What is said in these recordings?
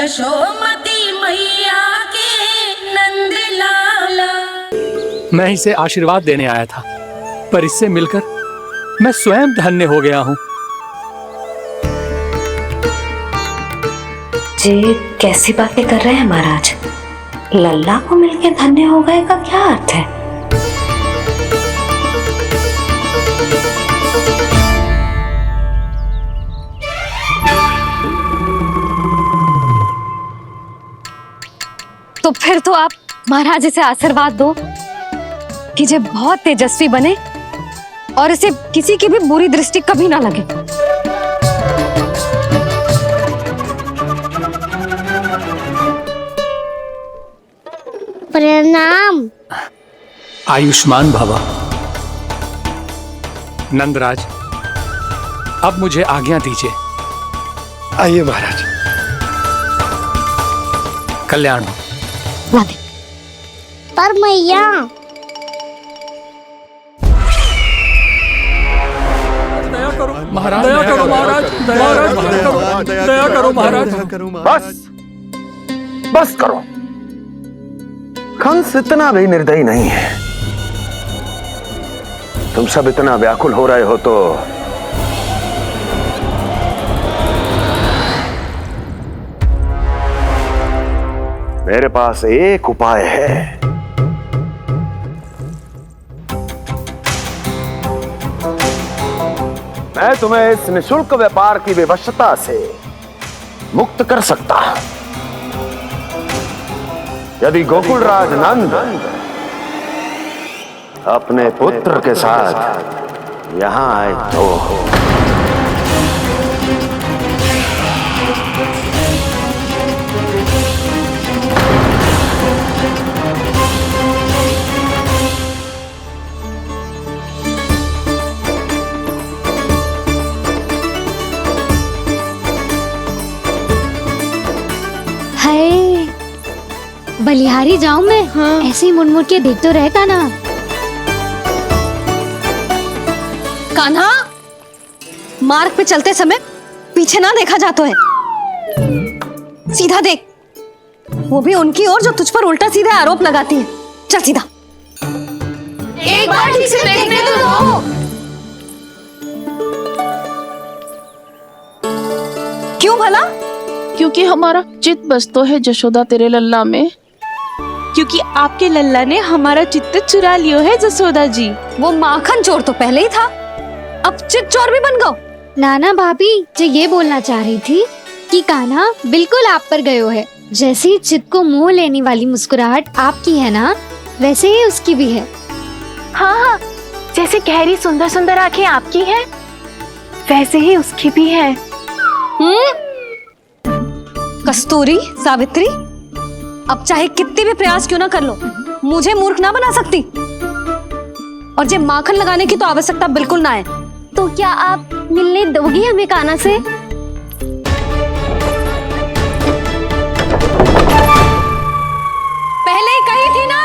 यशोमती मैया के नंद लाला। मैं इसे आशीर्वाद देने आया था, पर इससे मिलकर मैं स्वयं धन्य हो गया हूँ। ये कैसी बातें कर रहे हैं महाराज? लल्ला को मिलके धन्य हो गए का क्या अर्थ है? तो फिर तो आप महाराज से आशीर्वाद दो कि ये बहुत तेजस्वी बने और इसे किसी की भी बुरी दृष्टि कभी ना लगे। प्रणाम। आयुष्मान भव। नंदराज, अब मुझे आज्ञा दीजिए। आइए महाराज। कल्याण हो। पर मैया, दया करो महाराज, दया करो महाराज, दया करो महाराज। बस करो। कंस इतना भी निर्दयी नहीं है। तुम सब इतना व्याकुल हो रहे हो तो मेरे पास एक उपाय है। मैं तुम्हें इस निःशुल्क व्यापार की विवशता से मुक्त कर सकता हूं। यदि गोकुलराज नंद अपने पुत्र के साथ यहां आए तो बलिहारी जाऊं मैं? हाँ। ऐसे ही मुड़ के देख तो रहे कान्हा। कान्हा, मार्ग पे चलते समय पीछे ना देखा जाता है, सीधा देख। वो भी उनकी ओर जो तुझ पर उल्टा सीधा आरोप लगाती है। चल सीधा। एक बार ठीक से देखने तो दो। क्यों भला? क्योंकि हमारा चित्त बसतो है जशोदा तेरे लल्ला में। क्योंकि आपके लल्ला ने हमारा चित्त चुरा लियो है जसोदा जी। वो माखन चोर तो पहले ही था, अब चित्त चोर भी बन गो। नाना भाभी जो ये बोलना चाह रही थी कि कान्हा बिल्कुल आप पर गयो है। जैसे ही चित्त को मोह लेने वाली मुस्कुराहट आपकी है ना, वैसे ही उसकी भी है। हाँ हाँ, जैसे गहरी सुंदर सुंदर आंखें आपकी हैं, वैसे ही उसकी भी है। कस्तूरी, सावित्री, अब चाहे कितने भी प्रयास क्यों ना कर लो, मुझे मूर्ख ना बना सकती। और जे माखन लगाने की तो आवश्यकता बिल्कुल ना है। तो क्या आप मिलने दोगी हमें कान्हा से? पहले ही कही थी ना,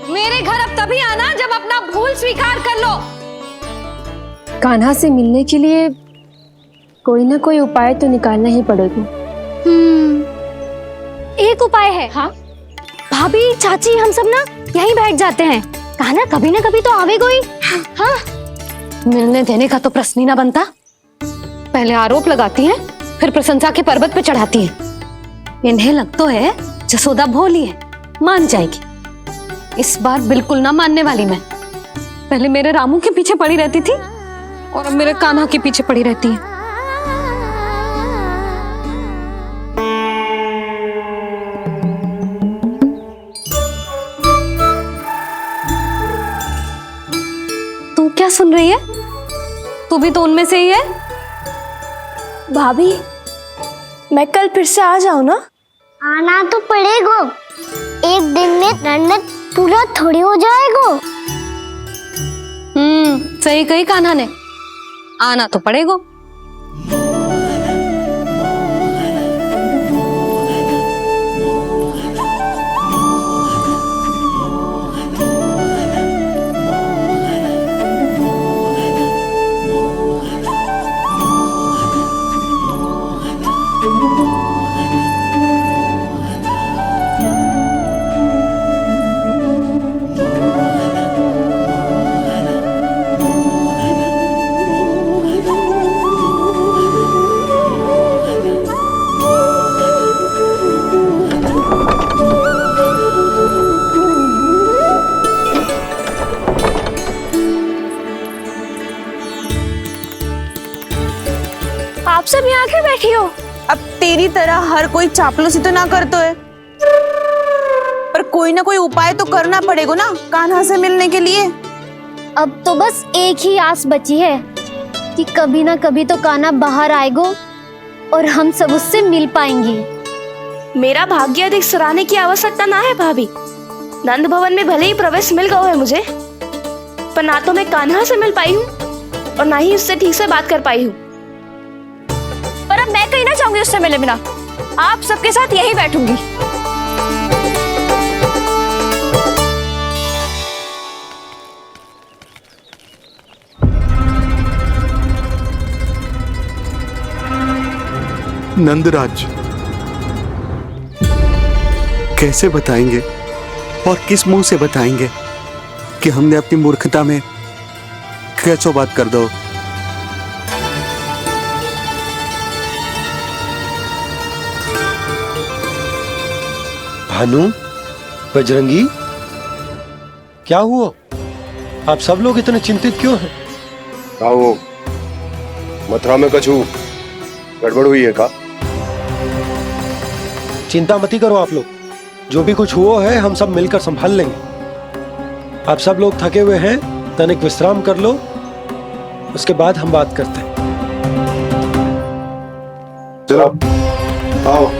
मेरे घर अब तभी आना जब अपना भूल स्वीकार कर लो। कान्हा से मिलने के लिए कोई ना कोई उपाय तो निकालना ही पड़ेगा। एक उपाय है। हाँ? भाभी, चाची, हम सब ना यहीं बैठ जाते हैं। कान्हा कभी ना कभी तो आवेगा ही। हाँ? मिलने देने का तो प्रश्न ही ना बनता। पहले आरोप लगाती हैं, फिर प्रशंसा के पर्वत पे चढ़ाती हैं। इन्हें लगता है जसोदा भोली है, मान जाएगी। इस बार बिल्कुल ना मानने वाली मैं। पहले मेरे रामू के पीछे पड़ी रहती थी और अब मेरे कान्हा के पीछे पड़ी रहती है। तू क्या सुन रही है? तू भी तो उनमें से ही है। भाभी, मैं कल फिर से आ जाऊं ना? आना तो पड़ेगा। एक दिन में रणनीत पूरा थोड़ी हो जाएगा। सही कही कान्हा ने, आना तो पड़ेगा। बैठी हो? अब तेरी तरह हर कोई चापलूसी तो ना करतो है, पर कोई ना कोई उपाय तो करना पड़ेगा ना कान्हा से मिलने के लिए। अब तो बस एक ही आस बची है कि कभी ना कभी तो कान्हा बाहर आएगो और हम सब उससे मिल पाएंगे। मेरा भाग्य अधिक सराहने की आवश्यकता ना है भाभी। नंद भवन में भले ही प्रवेश मिल गया है मुझे, पर ना तो मैं कान्हा से मिल पाई हूँ और ना ही उससे ठीक से बात कर पाई हूँ। पर अब मैं कहीं ना जाऊंगी उससे मिले बिना, आप सबके साथ यहीं बैठूंगी। नंदराज, कैसे बताएंगे और किस मुंह से बताएंगे कि हमने अपनी मूर्खता में कैसो बात कर दो। भानु, बजरंगी, क्या हुआ? आप सब लोग इतने चिंतित क्यों हैं? आओ, मथुरा में कछु गड़बड़ हुई है का? चिंता मत करो आप लोग, जो भी कुछ हुआ है हम सब मिलकर संभाल लेंगे। आप सब लोग थके हुए हैं, तनिक विश्राम कर लो, उसके बाद हम बात करते हैं। चलो आओ।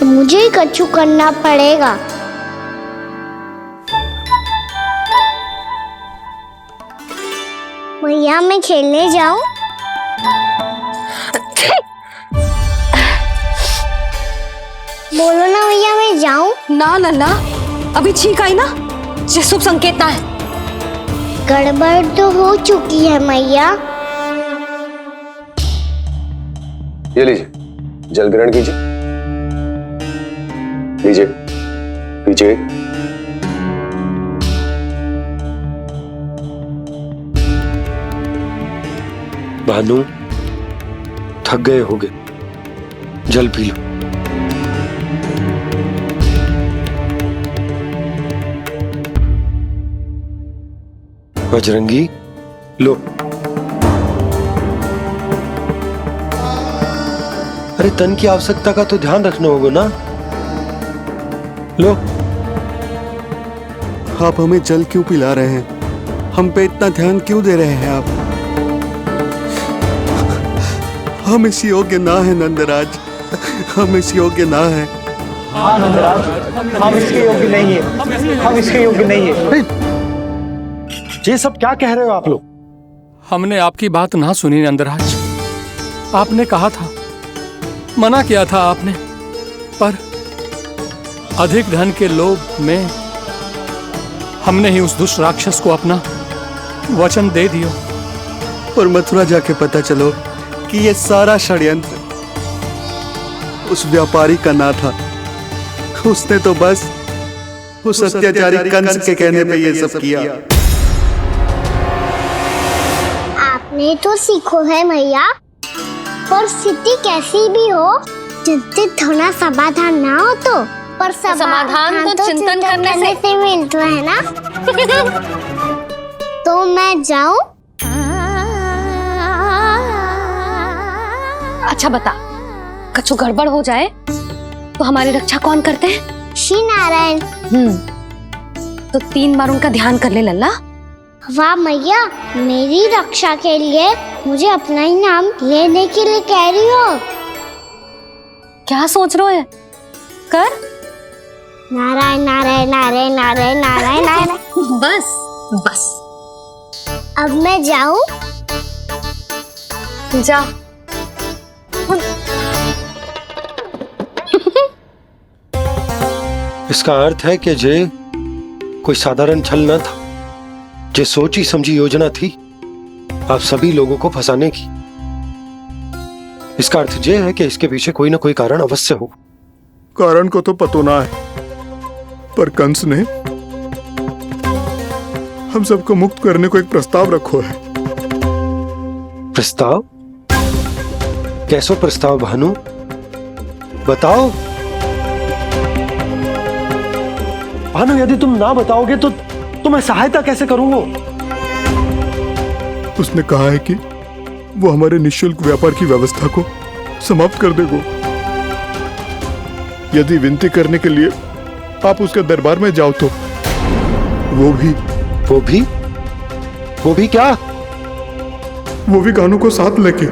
मुझे ही कछु करना पड़ेगा। मैया मैं खेलने जाऊं? बोलो ना मैया मैं जाऊं? ना लल्ला, अभी छींक आई ना, ये शुभ संकेत ना है। गड़बड़ तो हो चुकी है मैया। ये लीजिए, जल ग्रहण कीजिए। लीजिए, पीछे। भानु, थक गए होगे, जल पी लो। बजरंगी, लो। अरे तन की आवश्यकता का तो ध्यान रखना होगा ना, लो। आप हमें जल क्यों पिला रहे हैं? हम पे इतना ध्यान क्यों दे रहे हैं आप? हम इस योग्य ना है नंदराज, हम इस योग्य ना है। हाँ नंदराज, हम इसके योग्य नहीं है, हम इसके योग्य नहीं है। ये सब क्या कह रहे हो आप लोग? हमने आपकी बात ना सुनी नंदराज। आपने कहा था, मना किया था आपने, पर अधिक धन के लोभ में हमने ही उस दुष्ट राक्षस को अपना वचन दे दिया। और मथुरा जाके पता चलो कि ये सारा षड्यंत्र उस व्यापारी का ना था। उसने तो बस उस अत्याचारी कंस के कहने पे ये सब किया। आपने तो सीखो है मैया, पर स्थिति कैसी भी हो, चिंतित होना समाधान ना हो तो, पर समाधान तो चिंतन करने से मिलता है ना। तो मैं जाऊं? अच्छा बता, कछु गड़बड़ हो जाए तो हमारी रक्षा कौन करते हैं? श्री नारायण। तो 3 बार उनका ध्यान कर ले लल्ला। वाह मैया, मेरी रक्षा के लिए मुझे अपना ही नाम लेने के लिए कह रही हो? क्या सोच रहे हो? कर। नारायण नारायण नारायण नारायण नारायण नारायण। बस बस। अब मैं जाऊं? जा। इसका अर्थ है कि जे कोई साधारण छल न था, जे सोची समझी योजना थी आप सभी लोगों को फंसाने की। इसका अर्थ ये है कि इसके पीछे कोई ना कोई कारण अवश्य हो। कारण को तो पतो ना है, पर कंस ने हम सबको मुक्त करने को एक प्रस्ताव रखो है। प्रस्ताव? कैसो प्रस्ताव भानु, बताओ। भानु, यदि तुम ना बताओगे तो मैं सहायता कैसे करूंगा? उसने कहा है कि वो हमारे निःशुल्क व्यापार की व्यवस्था को समाप्त कर देगा। यदि विनती करने के लिए आप उसके दरबार में जाओ तो वो भी क्या? वो भी कानों को साथ लेके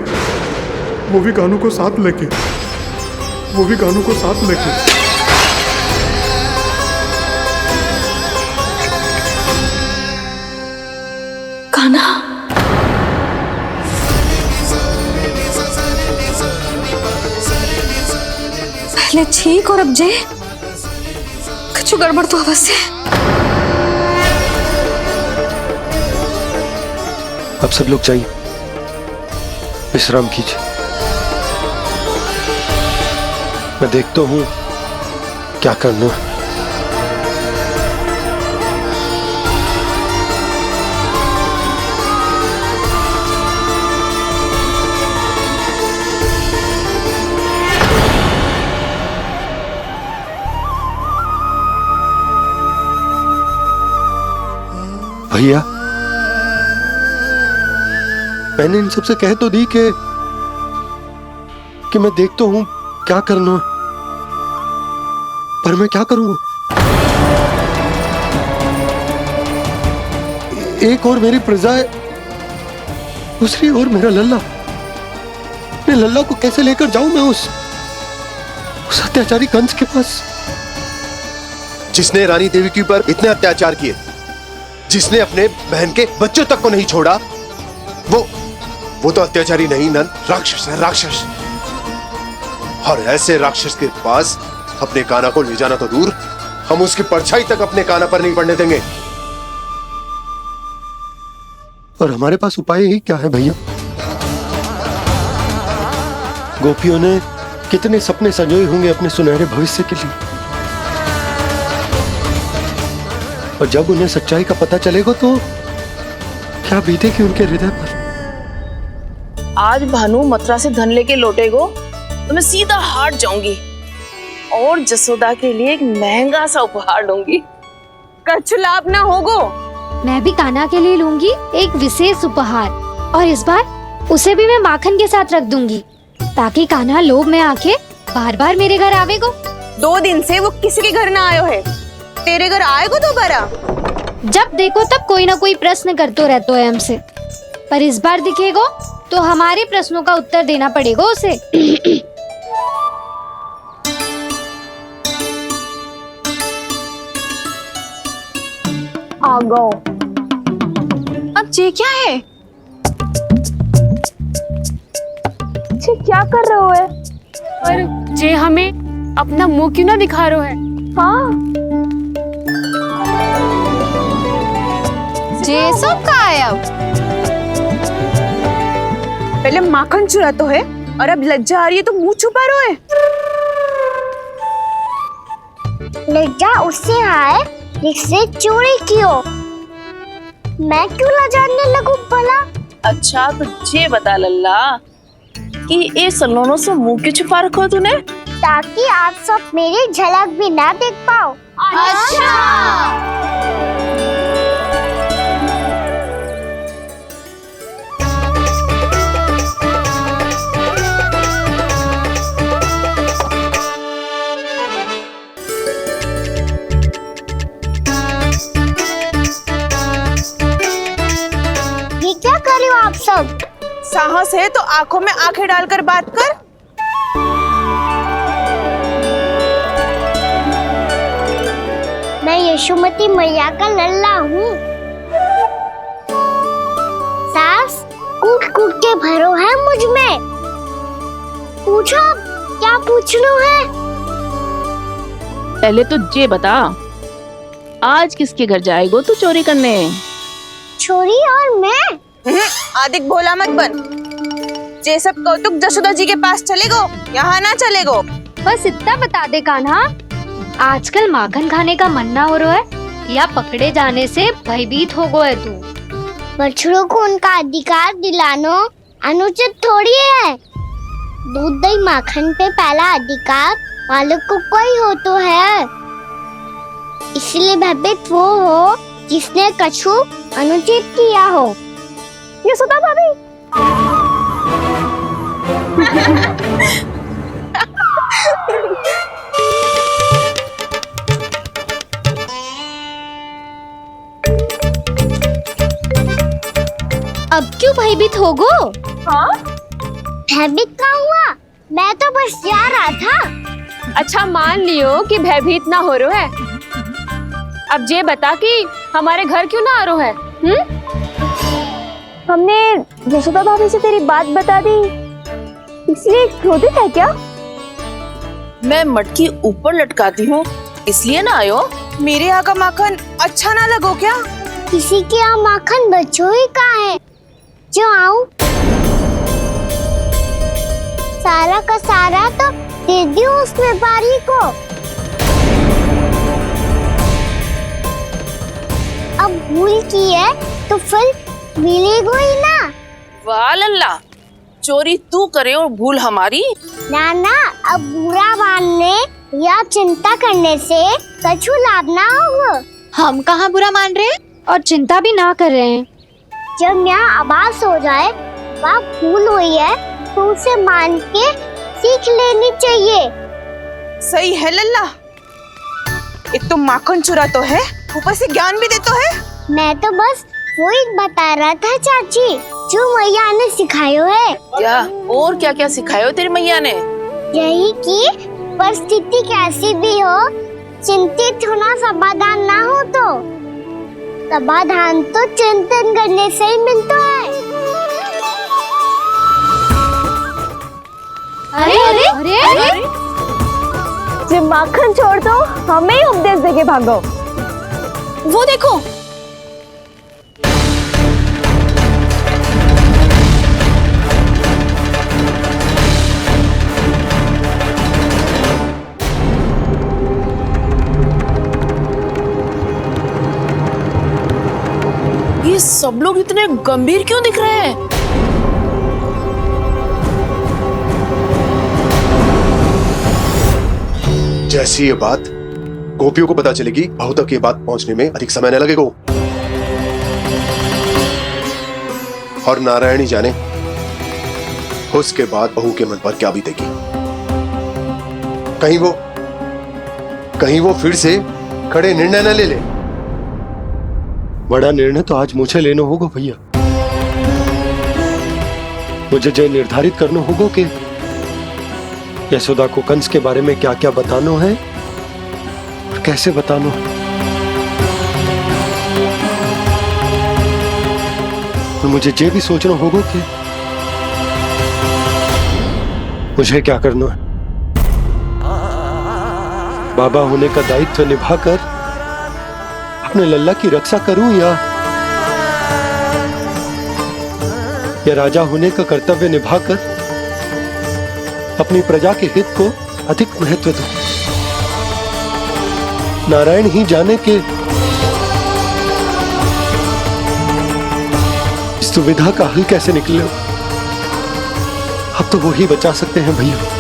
कान्हा, पहले ठीक और अब जे कुछ गड़बड़ तो अवश्य है। अब सब लोग जाइए, विश्राम कीजिए। मैं देखता हूं क्या करना है। भैया, मैंने इन सबसे कह तो दी कि मैं देखता हूं क्या करना है, पर मैं क्या करूंगा? एक और मेरी प्रजा है, दूसरी ओर मेरा लल्ला। मैं लल्ला को कैसे लेकर जाऊं मैं उस अत्याचारी कंस के पास, जिसने रानी देवी के ऊपर इतने अत्याचार किए, जिसने अपने बहन के बच्चों तक को नहीं छोड़ा, वो तो अत्याचारी नहीं नंद, राक्षस है, राक्षस। और ऐसे राक्षस के पास अपने कान्हा को ले जाना तो दूर, हम उसकी परछाई तक अपने कान्हा पर नहीं पड़ने देंगे। और हमारे पास उपाय ही क्या है भैया? गोपियों ने कितने सपने संजोए होंगे अपने सुनहरे भविष्य के लिए, और जब उन्हें सच्चाई का पता चलेगा तो क्या बीतेगी उनके हृदय पर? आज भानु मथुरा से धन लेके लौटेगो तो मैं सीधा हाट जाऊंगी और जसोदा के लिए एक महंगा सा उपहार लूंगी। कछुलाभ ना होगो। मैं भी कान्हा के लिए लूंगी एक विशेष उपहार, और इस बार उसे भी मैं माखन के साथ रख दूंगी, ताकि कान्हा लोभ में आके बार बार मेरे घर आवेगो। 2 दिन से वो किसी के घर ना आयो है, तेरे घर आएगो दोबारा? जब देखो तब कोई ना कोई प्रश्न करते रहते है हमसे, पर इस बार दिखेगो तो हमारे प्रश्नों का उत्तर देना पड़ेगा उसे। आ गो। अब ये क्या है? ये क्या कर रहे हो है? पर जे हमें अपना मुंह क्यों ना दिखा रहे है? हाँ, जे सब का है अब? पहले माखन चुरा तो है और अब लज्जा आ रही है तो मुंह छुपा रहे है। लज्जा उससे है जिससे चोरी की हो। मैं क्यों लजाने लगूं भला? अच्छा तो ये बता लल्ला कि ये सलोनों से मुंह क्यों छुपा रखो तूने? ताकि आप सब मेरी झलक भी ना देख पाओ। अच्छा। ये क्या कर रहे हो आप सब? साहस है तो आंखों में आंखें डालकर बात कर। मैं यशोमती मैया का लल्ला हूँ। सास कूट कूट के भरो है मुझ में। पूछो क्या पूछना है? पहले तो ये बता, आज किसके घर जाएगो तू चोरी करने? छोरी और मैं? अधिक भोला मत बन। जे सब कौतुक जशोदा जी के पास चलेगो, यहाँ ना चलेगो। बस इतना बता दे कान्हा, आजकल माखन खाने का मन ना हो रहा है या पकड़े जाने से भयभीत हो गए तू? बछड़ों को उनका अधिकार दिलाना अनुचित थोड़ी है। दूध दही माखन पे पहला अधिकार मालिक को कोई हो तो है। इसलिए भयभीत वो हो जिसने कछु अनुचित किया हो। यशोदा भाभी। अब क्यों भयभीत हो गो? हाँ? भयभीत क्या हुआ? मैं तो बस जा रहा था। अच्छा मान लियो कि भयभीत ना हो रहा है। अब ये बता कि हमारे घर क्यों ना आ रहा है? हमने यशोदा भाभी से तेरी बात बता दी, इसलिए क्रोधित है क्या? मैं मटकी ऊपर लटकाती हूँ इसलिए ना आयो। मेरे यहाँ का माखन अच्छा ना लगो क्या? किसी के यहाँ माखन बच्चों ही कहाँ है जो आऊं? सारा का सारा तो दे दियो उस व्यापारी को। अब भूल की है तो फिर मिलेगो ही ना। वाह लल्ला, चोरी तू करे और भूल हमारी। ना ना, अब बुरा मानने या चिंता करने से कछु लाभ ना होगा। हम कहाँ बुरा मान रहे हैं और चिंता भी ना कर रहे हैं। जब यहाँ आभास हो जाए वहाँ भूल हुई है तो उसे मान के सीख लेनी चाहिए। सही है लल्ला, एक तो माखन चुरा तो है, ऊपर से ज्ञान भी देता है। मैं तो बस वही बता रहा था चाची जो मैया ने सिखायो है। क्या और क्या क्या सिखायो तेरी मैया ने? यही कि परिस्थिति कैसी भी हो चिंतित होना समाधान ना हो तो समाधान तो चिंतन करने से ही मिलता है। अरे अरे अरे, अरे? जब माखन छोड़ दो हमें ही उपदेश देके भागो। वो देखो, ये सब लोग इतने गंभीर क्यों दिख रहे हैं? जैसी ये बात गोपियों को पता चलेगी, बहू तक ये बात पहुंचने में अधिक समय न लगेगा। और नारायण ही जाने उसके बाद बहू के मन पर क्या बीतेगी। कहीं वो फिर से खड़े निर्णय न ले ले। बड़ा निर्णय तो आज मुझे लेना होगा भैया। मुझे जो निर्धारित करना होगा कि यशोदा को कंस के बारे में क्या क्या बताना है और कैसे बताना है। और मुझे ये भी सोचना होगा कि मुझे क्या करना है। बाबा होने का दायित्व निभाकर अपने लल्ला की रक्षा करूं या राजा होने का कर्तव्य निभाकर अपनी प्रजा के हित को अधिक महत्व दूं। नारायण ही जाने के इस दुविधा का हल कैसे निकले। अब तो वो ही बचा सकते हैं भैया।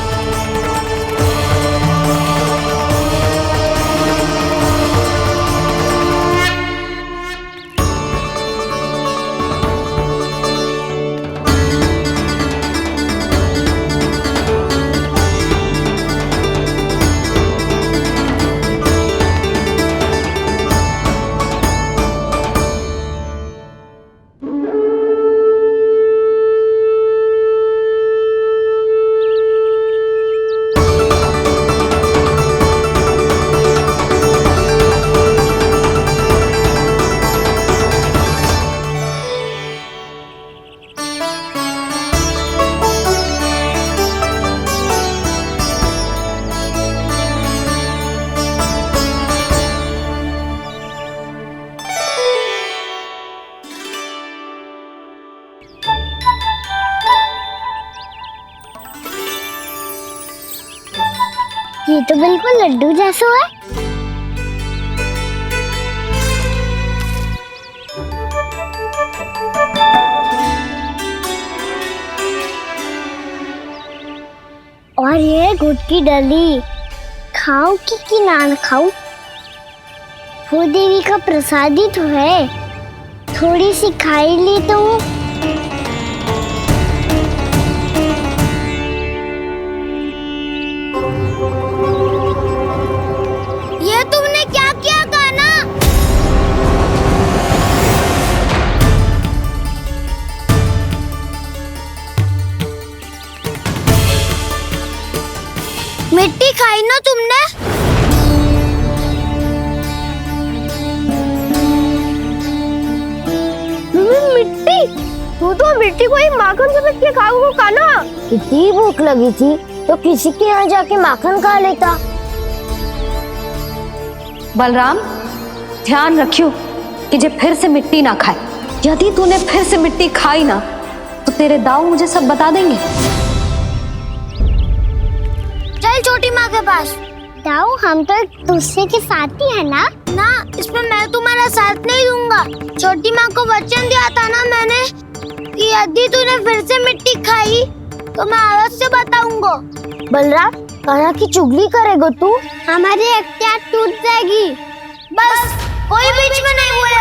ये तो बिल्कुल लड्डू जैसा है। और ये गुड़ की डली खाऊं कि ना खाऊं? वो देवी का प्रसाद ही तो है, थोड़ी सी खाई ली तो। ये तुमने क्या किया कान्हा? मिट्टी खाई ना तुमने? मिट्टी? तू तो मिट्टी को ही माखन समझ के खाओगे कान्हा। इतनी भूख लगी थी तो किसी के यहाँ जाके माखन खा लेता। बलराम, ध्यान रखियो कि जे फिर से मिट्टी ना खाए। यदि तूने फिर से मिट्टी खाई ना तो तेरे दाऊ मुझे सब बता देंगे। चल छोटी माँ के पास। दाऊ, हम तो एक दूसरे के साथी है ना? ना, इसमें मैं तुम्हारा साथ नहीं दूंगा। छोटी माँ को वचन दिया था ना मैंने कि यदि तूने फिर से मिट्टी खाई तो मैं आवाज से बताऊंगा। बलराम, कान्हा की चुगली करेगा तू? हमारी अख्तियार टूट जाएगी। बस कोई बीच में नहीं बोले।